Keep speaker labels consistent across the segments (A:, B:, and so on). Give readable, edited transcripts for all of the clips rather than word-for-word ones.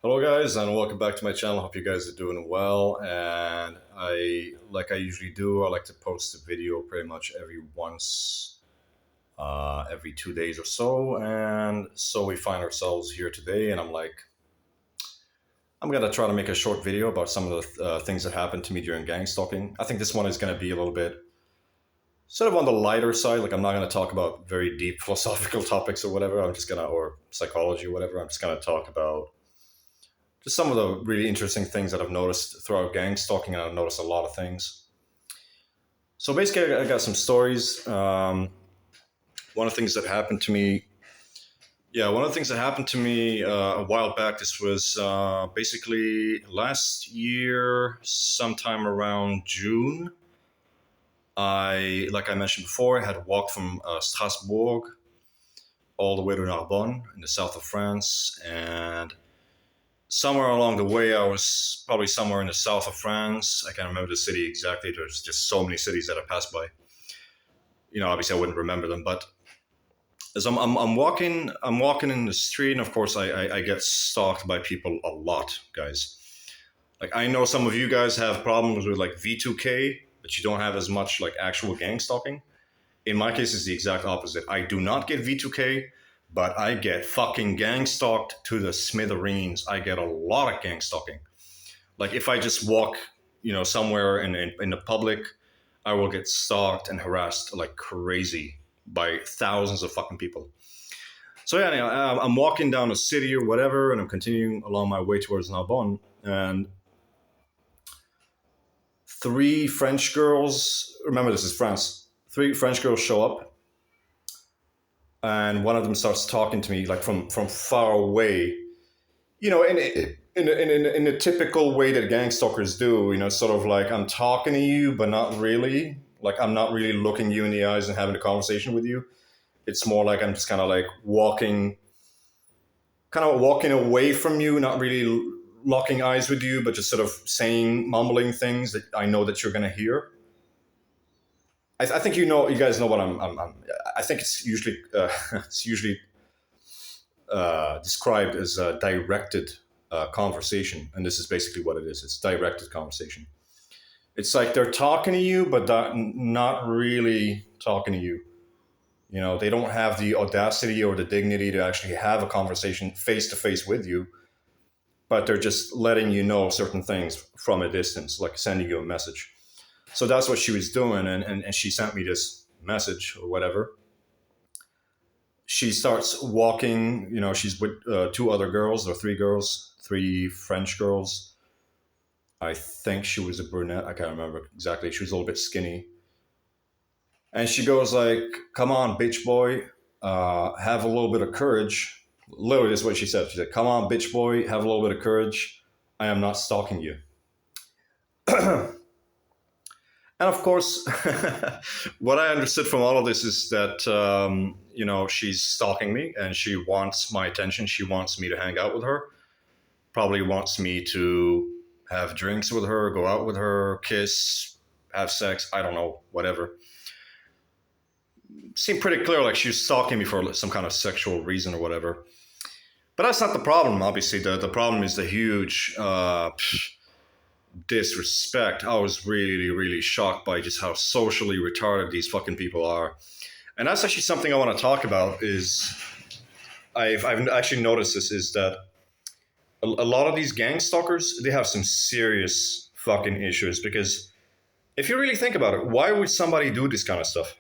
A: Hello, guys, and welcome back to my channel. Hope you guys are doing well. And like I usually do, I like to post a video pretty much every 2 days or so. And so we find ourselves here today, and I'm gonna try to make a short video about some of the things that happened to me during gang stalking. I think this one is gonna be a little bit sort of on the lighter side. Like I'm not gonna talk about very deep philosophical topics or whatever. Or psychology or whatever. I'm just gonna talk about just some of the really interesting things that I've noticed throughout gang stalking, and I've noticed a lot of things. So basically, I got some stories. One of the things that happened to me, one of the things that happened to me a while back. This was basically last year, sometime around June. Like I mentioned before, I had walked from Strasbourg all the way to Narbonne in the south of France, and somewhere along the way, I was probably somewhere in the south of France. I can't remember the city exactly. There's just so many cities that I passed by. Obviously I wouldn't remember them, but as I'm walking in the street, and of course I get stalked by people a lot, guys. Like I know some of you guys have problems with like V2K, but you don't have as much like actual gang stalking. In my case, it's the exact opposite. I do not get V2K, but I get fucking gang stalked to the smithereens. I get a lot of gang stalking. Like if I just walk, somewhere in the public, I will get stalked and harassed like crazy by thousands of fucking people. So yeah, anyway, I'm walking down the city or whatever, and I'm continuing along my way towards Narbonne, and three French girls. Remember, this is France. Three French girls show up, and one of them starts talking to me like from far away. In a typical way that gang stalkers do. Sort of like I'm talking to you, but not really. Like I'm not really looking you in the eyes and having a conversation with you. It's more like I'm just kind of walking away from you, not really locking eyes with you, but just sort of saying, mumbling things that I know that you're going to hear. I think you guys know what I think it's usually it's usually described as a directed conversation, and this is basically what it is. It's directed conversation. It's like they're talking to you, but not really talking to you. They don't have the audacity or the dignity to actually have a conversation face to face with you, but they're just letting you know certain things from a distance, like sending you a message. So that's what she was doing, and she sent me this message or whatever. She starts walking. She's with two other girls, or three girls, three French girls. I think she was a brunette. I can't remember exactly. She was a little bit skinny. And she goes like, "Come on, bitch boy, have a little bit of courage." Literally, this is what she said. She said, "Come on, bitch boy, have a little bit of courage. I am not stalking you." And of course, what I understood from all of this is that, she's stalking me and she wants my attention. She wants me to hang out with her, probably wants me to have drinks with her, go out with her, kiss, have sex. I don't know, whatever. Seemed pretty clear like she was stalking me for some kind of sexual reason or whatever. But that's not the problem, obviously. The problem is the huge disrespect. I was really, really shocked by just how socially retarded these fucking people are. And that's actually something I want to talk about is I've actually noticed this is that a lot of these gang stalkers, they have some serious fucking issues because if you really think about it, why would somebody do this kind of stuff?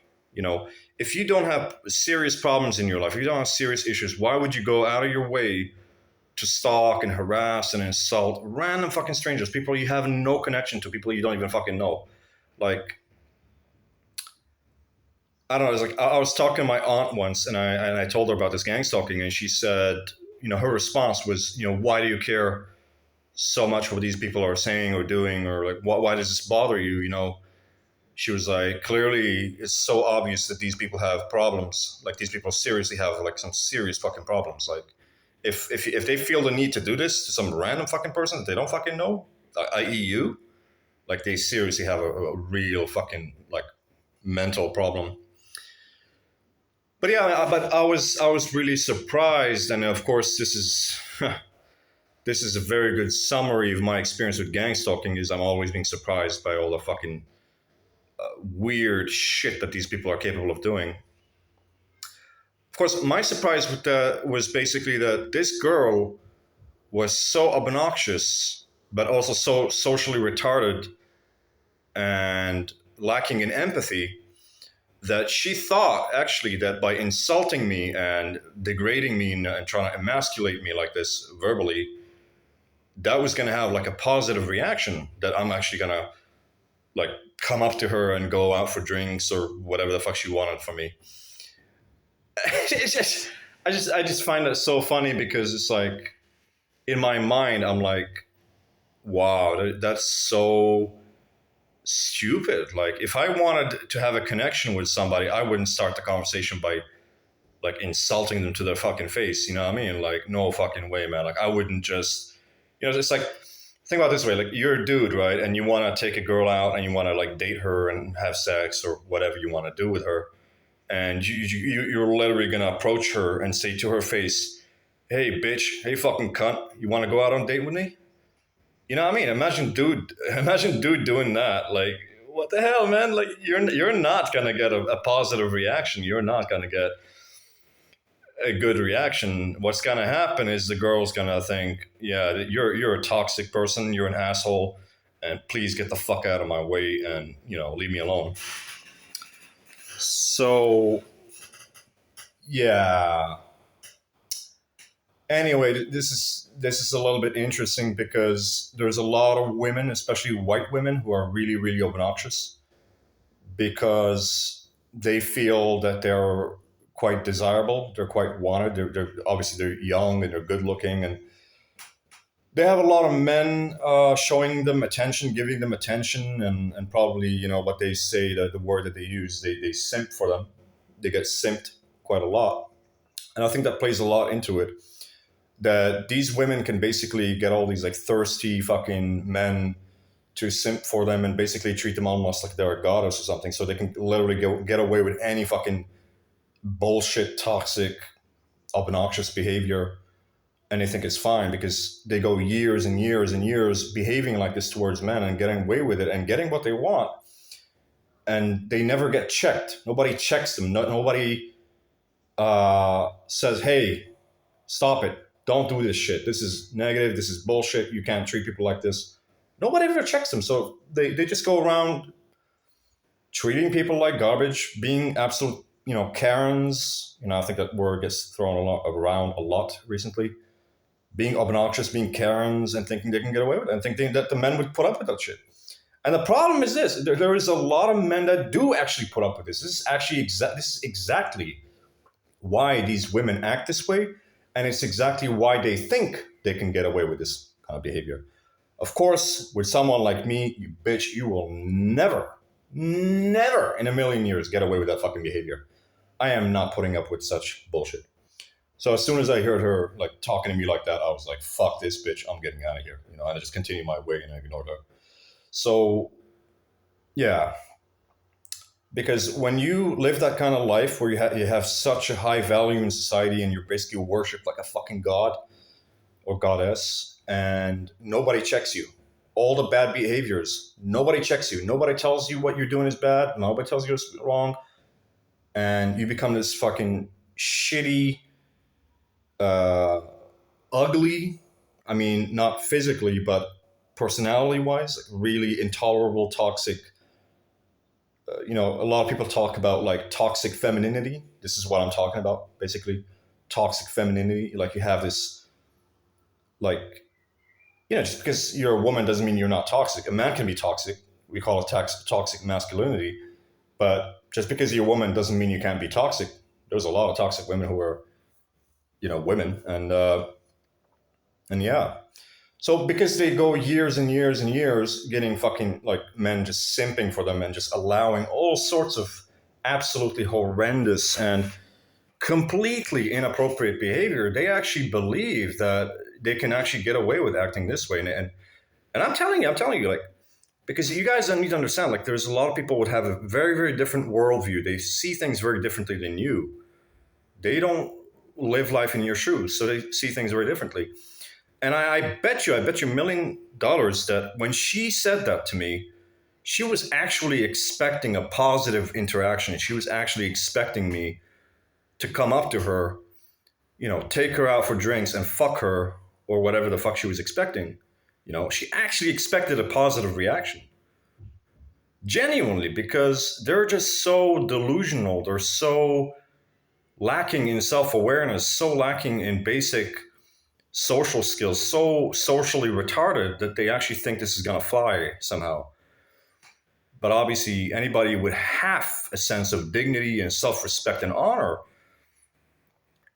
A: If you don't have serious problems in your life, if you don't have serious issues, why would you go out of your way to stalk and harass and insult random fucking strangers, people you have no connection to, people you don't even fucking know? Like, I don't know. It's like I was talking to my aunt once, and I told her about this gang stalking, and she said, her response was, why do you care so much what these people are saying or doing, or like, why does this bother you? She was like, clearly, it's so obvious that these people have problems. Like these people seriously have like some serious fucking problems. Like if they feel the need to do this to some random fucking person that they don't fucking know, i.e. you, like they seriously have a real fucking like mental problem. But yeah, but I was really surprised, and of course this is this is a very good summary of my experience with gang stalking. Is I'm always being surprised by all the fucking weird shit that these people are capable of doing. Of course, my surprise with that was basically that this girl was so obnoxious, but also so socially retarded and lacking in empathy that she thought actually that by insulting me and degrading me and trying to emasculate me like this verbally, that was going to have like a positive reaction, that I'm actually going to like come up to her and go out for drinks or whatever the fuck she wanted from me. It's just, I just find that so funny because it's like in my mind, I'm like, wow, that's so stupid. Like, if I wanted to have a connection with somebody, I wouldn't start the conversation by like insulting them to their fucking face. You know what I mean? Like, no fucking way, man. Like, I wouldn't just, it's like, think about it this way. Like, you're a dude, right? And you want to take a girl out and you want to like date her and have sex or whatever you want to do with her. And you're literally going to approach her and say to her face, hey, bitch, hey, fucking cunt, you want to go out on a date with me? You know what I mean? Imagine dude doing that. Like, what the hell, man? Like, you're not gonna get a positive reaction. You're not gonna get a good reaction. What's gonna happen is the girl's gonna think, yeah, you're a toxic person. You're an asshole, and please get the fuck out of my way and leave me alone. So yeah. Anyway, this is a little bit interesting because there's a lot of women, especially white women, who are really really obnoxious because they feel that they're quite desirable, they're quite wanted, they're obviously they're young and they're good looking, and they have a lot of men showing them attention, giving them attention, and probably what they say, that the word that they use, they simp for them, they get simped quite a lot, and I think that plays a lot into it, that these women can basically get all these like thirsty fucking men to simp for them and basically treat them almost like they're a goddess or something, so they can literally get away with any fucking bullshit, toxic, obnoxious behavior, and they think it's fine because they go years and years and years behaving like this towards men and getting away with it and getting what they want, and they never get checked. Nobody checks them. Nobody says, hey, stop it, don't do this shit, this is negative, this is bullshit, you can't treat people like this. Nobody ever checks them, so they just go around treating people like garbage, being absolute Karens. I think that word gets thrown around a lot recently. Being obnoxious, being Karens, and thinking they can get away with it, and thinking that the men would put up with that shit. And the problem is this: there is a lot of men that do actually put up with this. This is exactly why these women act this way, and it's exactly why they think they can get away with this kind of behavior. Of course, with someone like me, you bitch, you will never in a million years get away with that fucking behavior. I am not putting up with such bullshit. So as soon as I heard her like talking to me like that, I was like, fuck this bitch, I'm getting out of here. And I just continued my way and I ignored her. So yeah, because when you live that kind of life where you have such a high value in society and you're basically worshipped like a fucking god or goddess, and nobody checks you, all the bad behaviors, nobody checks you, nobody tells you what you're doing is bad, nobody tells you it's wrong, and you become this fucking shitty, uh, ugly, I mean, not physically, but personality wise, like really intolerable, toxic. A lot of people talk about like toxic femininity. This is what I'm talking about, basically. Toxic femininity. Like, you have this, like, just because you're a woman doesn't mean you're not toxic. A man can be toxic. We call it toxic masculinity. But just because you're a woman doesn't mean you can't be toxic. There's a lot of toxic women who are, women. And yeah. So because they go years and years and years getting fucking like men just simping for them and just allowing all sorts of absolutely horrendous and completely inappropriate behavior, they actually believe that they can actually get away with acting this way. And I'm telling you, like, because you guys need to understand, like, there's a lot of people would have a very, very different worldview. They see things very differently than you. They don't live life in your shoes, so they see things very differently. And I bet you $1 million that when she said that to me, she was actually expecting a positive interaction. She was actually expecting me to come up to her, take her out for drinks and fuck her or whatever the fuck she was expecting. She actually expected a positive reaction. Genuinely, because they're just so delusional. They're so lacking in self awareness, so lacking in basic social skills, so socially retarded that they actually think this is going to fly somehow. But obviously, anybody with half a sense of dignity and self respect and honor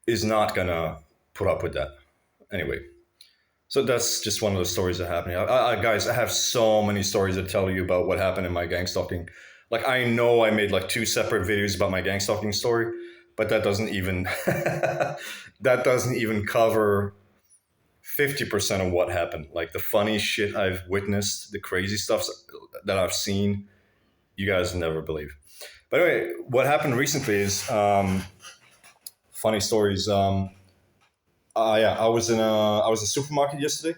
A: is not going to put up with that. Anyway, so that's just one of the stories that happened. Guys, I have so many stories to tell you about what happened in my gang stalking. Like, I know I made like 2 separate videos about my gang stalking story, but that doesn't even that doesn't even cover 50% of what happened. Like the funny shit I've witnessed, the crazy stuff that I've seen, you guys never believe. But anyway, what happened recently is funny stories. Yeah, I was in a supermarket yesterday,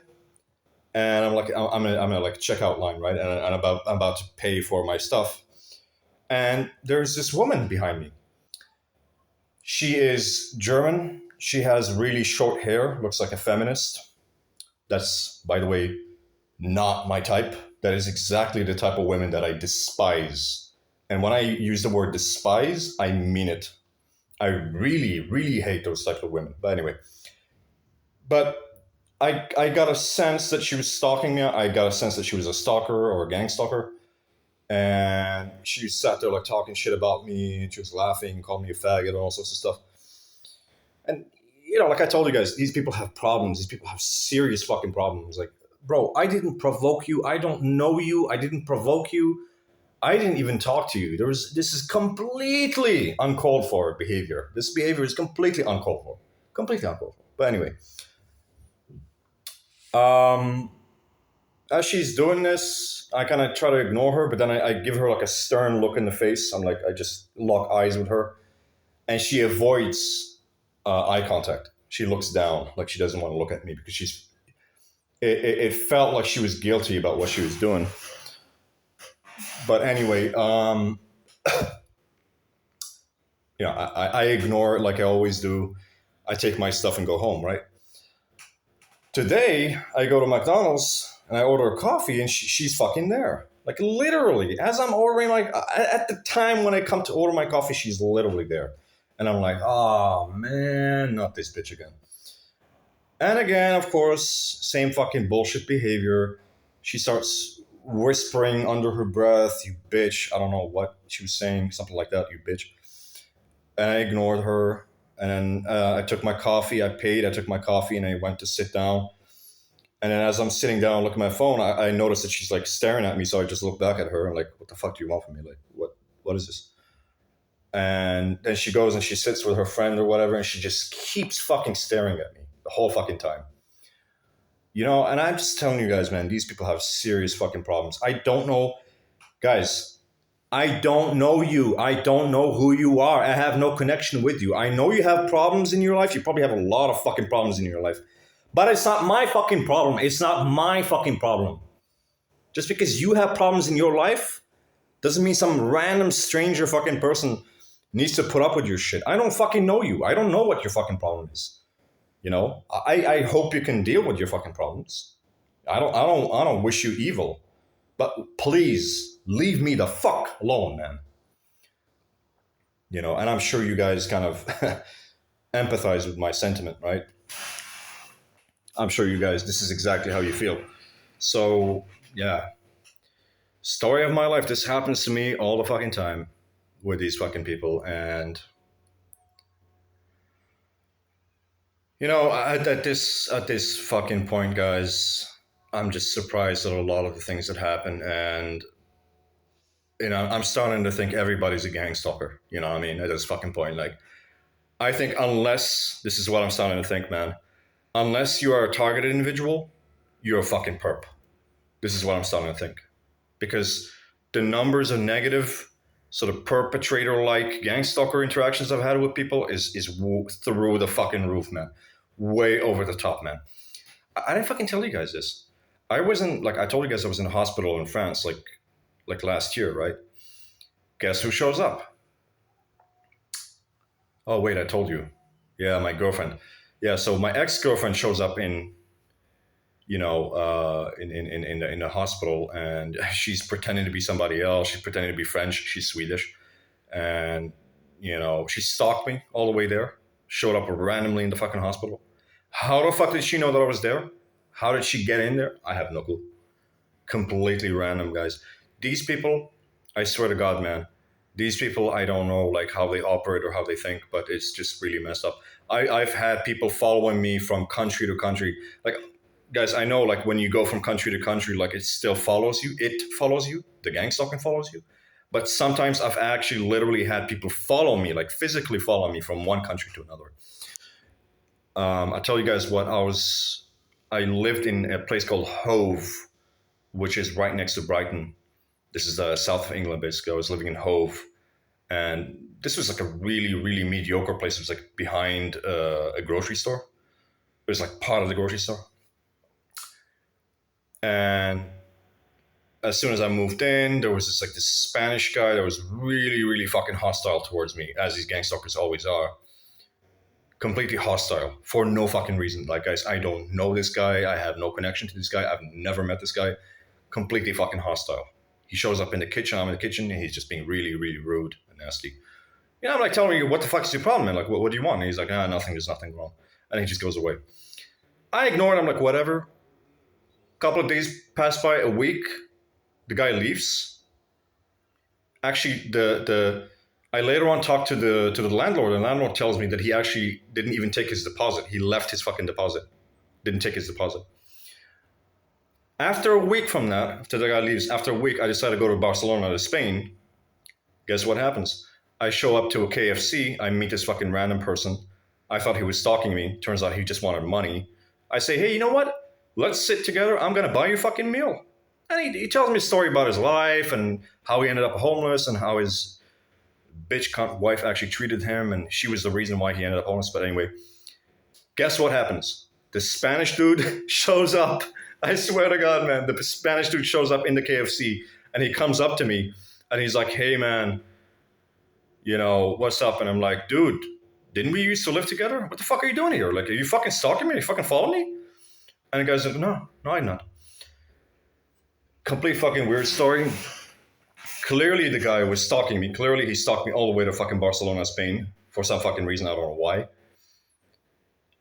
A: and I'm in a like checkout line, right? And I'm about to pay for my stuff, and there's this woman behind me. She is German. She has really short hair, looks like a feminist. That's, by the way, not my type. That is exactly the type of women that I despise. And when I use the word despise, I mean it. I really, really hate those type of women. But anyway, I got a sense that she was stalking me. I got a sense that she was a stalker or a gang stalker. And she sat there like talking shit about me. She was laughing, calling me a faggot, and all sorts of stuff. And like I told you guys, these people have problems. These people have serious fucking problems. Like, bro, I didn't provoke you. I don't know you. I didn't provoke you. I didn't even talk to you. This is completely uncalled for behavior. This behavior is completely uncalled for. Completely uncalled for. But anyway, as she's doing this, I kind of try to ignore her, but then I give her like a stern look in the face. I just lock eyes with her, and she avoids eye contact. She looks down, like she doesn't want to look at me because it felt like she was guilty about what she was doing. But anyway, I ignore it like I always do. I take my stuff and go home, right? Today, I go to McDonald's and I order a coffee and she's fucking there. Like literally, as I'm ordering at the time when I come to order my coffee, she's literally there. And I'm like, oh man, not this bitch again. And again, of course, same fucking bullshit behavior. She starts whispering under her breath, you bitch. I don't know what she was saying, something like that, you bitch. And I ignored her. And then I took my coffee, I paid, I took my coffee, and I went to sit down. And then as I'm sitting down looking at my phone, I noticed that she's like staring at me. So I just looked back at her and like, what the fuck do you want from me? Like, what is this? And then she goes and she sits with her friend or whatever, and she just keeps fucking staring at me the whole fucking time. And I'm just telling you guys, man, these people have serious fucking problems. I don't know, guys. I don't know you. I don't know who you are. I have no connection with you. I know you have problems in your life. You probably have a lot of fucking problems in your life. But it's not my fucking problem. It's not my fucking problem. Just because you have problems in your life doesn't mean some random stranger fucking person needs to put up with your shit. I don't fucking know you. I don't know what your fucking problem is. I hope you can deal with your fucking problems. I don't wish you evil. But please leave me the fuck alone, man. And I'm sure you guys kind of empathize with my sentiment, right? I'm sure you guys, this is exactly how you feel. So, yeah. Story of my life. This happens to me all the fucking time with these fucking people. And, at this fucking point, guys, I'm just surprised at a lot of the things that happen. And, I'm starting to think everybody's a gang stalker. You know what I mean? At this fucking point. Like, I think this is what I'm starting to think, man. Unless you are a targeted individual, you're a fucking perp. This is what I'm starting to think. Because the numbers of negative, sort of perpetrator-like gang stalker interactions I've had with people is through the fucking roof, man. Way over the top, man. I didn't fucking tell you guys this. I wasn't like I told you guys I was in a hospital in France like last year, right? Guess who shows up? Oh wait, I told you. Yeah, my girlfriend. Yeah, so my ex girlfriend shows up in in the hospital, and she's pretending to be somebody else. She's pretending to be French. She's Swedish, and she stalked me all the way there. Showed up randomly in the fucking hospital. How the fuck did she know that I was there? How did she get in there? I have no clue. Completely random, guys. These people, I swear to God, man, these people, I don't know like how they operate or how they think, but it's just really messed up. I've had people following me from country to country. Like, guys, I know like when you go from country to country, like it still follows you. It follows you. The gang stalking follows you. But sometimes I've actually literally had people follow me, like physically follow me from one country to another. I tell you guys what, I lived in a place called Hove, which is right next to Brighton. This is south of England, basically. I was living in Hove, and this was like a really, really mediocre place. It was like behind a grocery store. It was like part of the grocery store. And as soon as I moved in, there was this Spanish guy that was really, really fucking hostile towards me, as these gangstalkers always are. Completely hostile for no fucking reason. Like, guys, I don't know this guy. I have no connection to this guy. I've never met this guy. Completely fucking hostile. He shows up in the kitchen. I'm in the kitchen, and he's just being really, really rude and nasty. I'm like telling you, what the fuck is your problem, man? Like, what do you want? And he's like, nothing. There's nothing wrong. And he just goes away. I ignore it. I'm like, whatever. A couple of days pass by, a week. The guy leaves. Actually, the I later on talked to the landlord, and the landlord tells me that he actually didn't even take his deposit. He left his fucking deposit. Didn't take his deposit. After a week from that, after the guy leaves, after a week, I decided to go to Barcelona to Spain. Guess what happens? I show up to a KFC. I meet this fucking random person. I thought he was stalking me. Turns out he just wanted money. I say, hey, you know what? Let's sit together. I'm going to buy you a fucking meal. And he tells me a story about his life and how he ended up homeless and how his bitch cunt wife actually treated him. And she was the reason why he ended up homeless. But anyway, guess what happens? The Spanish dude shows up. I swear to God, man. The Spanish dude shows up in the KFC and he comes up to me and he's like, hey, man, what's up? And I'm like, dude, didn't we used to live together? What the fuck are you doing here? Like, are you fucking stalking me? Are you fucking following me? And the guy's like, no, I'm not. Complete fucking weird story. Clearly, the guy was stalking me. Clearly, he stalked me all the way to fucking Barcelona, Spain, for some fucking reason. I don't know why.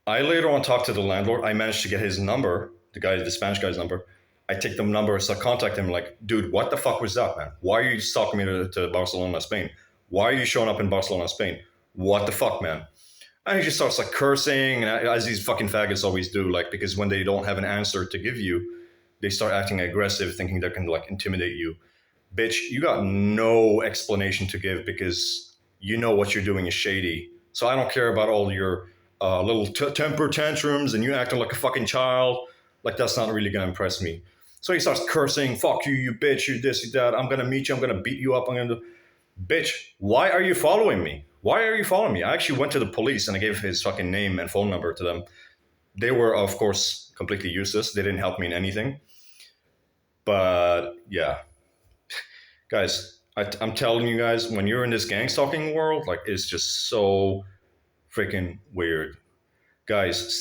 A: I later on talked to the landlord. I managed to get his number, the Spanish guy's number. I take the number, so I contact him like, dude, what the fuck was that, man? Why are you stalking me to Barcelona, Spain? Why are you showing up in Barcelona, Spain? What the fuck, man? And he just starts like cursing, as these fucking faggots always do, like, because when they don't have an answer to give you, they start acting aggressive, thinking they can like intimidate you. Bitch, you got no explanation to give because you know what you're doing is shady. So I don't care about all your little temper tantrums and you acting like a fucking child. Like, that's not really gonna impress me. So he starts cursing, fuck you, you bitch, you this, you that. I'm gonna meet you, I'm gonna beat you up, I'm gonna do. Bitch, why are you following me? Why are you following me? I actually went to the police and I gave his fucking name and phone number to them. They were, of course, completely useless. They didn't help me in anything. But yeah, guys, I'm telling you guys, when you're in this gang stalking world, like, it's just so freaking weird. Guys,